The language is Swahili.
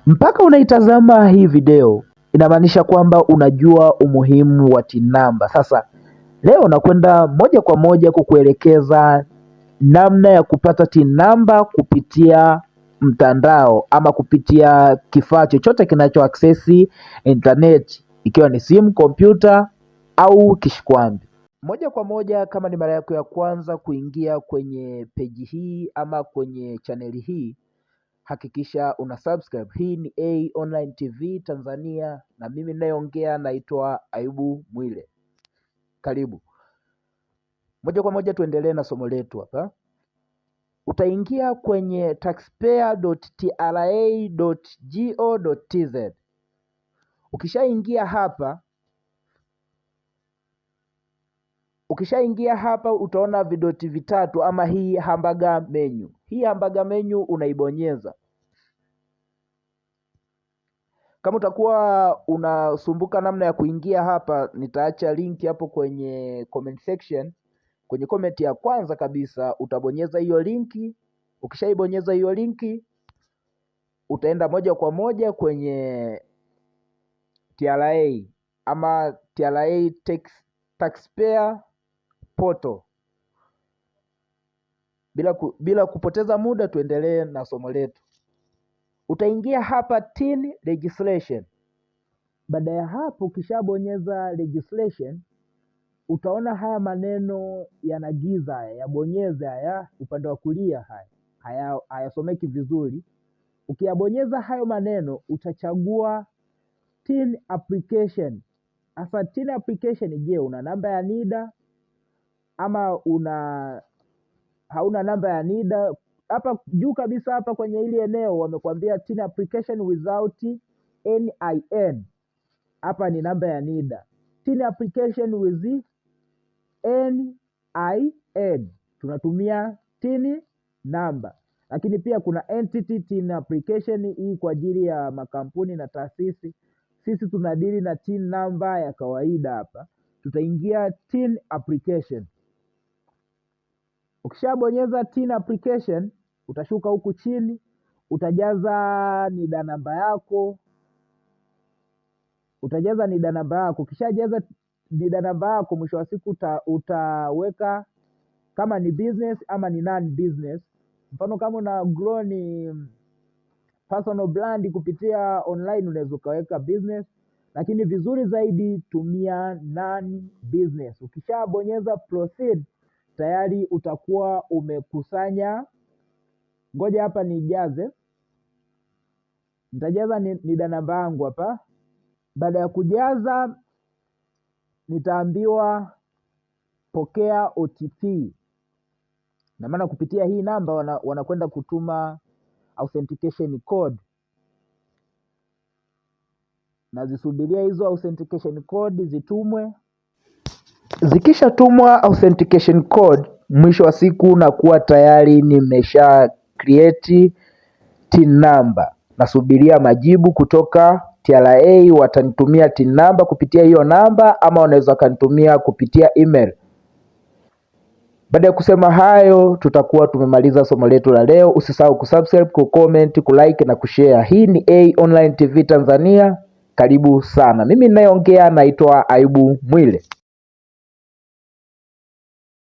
Mpaka unaitazama hii video inamaanisha kwamba unajua umuhimu wa TIN namba. Sasa leo nakwenda moja kwa moja kukuelekeza namna ya kupata TIN namba kupitia mtandao ama kupitia kifaa chochote kinacho access internet, ikiwa ni simu, kompyuta au kishikwambi. Moja kwa moja, kama ni mara yako ya kwanza kuingia kwenye peji hii ama kwenye chaneli hii, hakikisha una subscribe. Hii ni A Online TV Tanzania na mimi ninayeongea naitwa Ayubu Mwile. Karibu. Moja kwa moja tuendelee na somo letu hapa. Utaingia kwenye taxpayer.tra.go.tz. Ukishaingia hapa utaona vidoti vitatu ama hii hamburger menu. Hii hamburger menu unaibonyeza. Kama utakuwa unasumbuka namna ya kuingia hapa, nitaacha linki hapo kwenye comment section. Kwenye comment ya kwanza kabisa utabonyeza hiyo linki. Ukishaibonyeza hiyo linki, utaenda moja kwa moja kwenye TRA ama TRA taxpayer portal. Bila kupoteza muda, tuendelee na somo letu. Utaingia hapa TIN registration. Baada ya hapo, ukishabonyeza registration, utaona haya maneno yana giza, haya yabonyeza, haya upande wa kulia, haya hayasomeki vizuri. Ukiyabonyeza hayo maneno, utachagua TIN application. Hasa TIN application, je, una namba ya NIDA ama hauna namba ya NIDA? Hapa juu kabisa hapa kwenye hili eneo wamekwambia TIN application without NIN. Hapa ni namba ya NIDA. TIN application with NIN, tunatumia TIN namba. Lakini pia kuna entity TIN application, hii kwa ajili ya makampuni na taasisi. Sisi tunadili na TIN namba ya kawaida hapa. Tutaingia TIN application. Ukishabonyeza TIN application, utashuka huku chini, utajaza NIDA namba yako. Ukishajaza NIDA namba yako, mwisho wa siku utaweka kama ni business ama ni non business. Mfano kama una grow ni personal brand kupitia online, unaweza ukaweka business, lakini vizuri zaidi tumia non business. Ukishabonyeza proceed, tayari utakuwa umekusanya. Ngoja hapa nijaze. Nitajaza NIDA namba yangu hapa. Baada ya kujaza, nitaambiwa pokea OTP. Na maana kupitia hii namba wanakwenda kutuma authentication code. Nazisubiria hizo authentication code zitumwe. Zikishatumwa authentication code, mwisho wa siku nakuwa tayari nimesha create TIN number. Nasubiria majibu kutoka TRA, watanitumia TIN number kupitia hiyo namba ama wanaweza kanitumia kupitia email. Baada ya kusema hayo, tutakuwa tumemaliza somo letu la leo. Usisahau kusubscribe, kucomment, kulike na kushare. Hii ni A Online TV Tanzania. Karibu sana. Mimi ninayeongea naitwa Ayubu Mwile.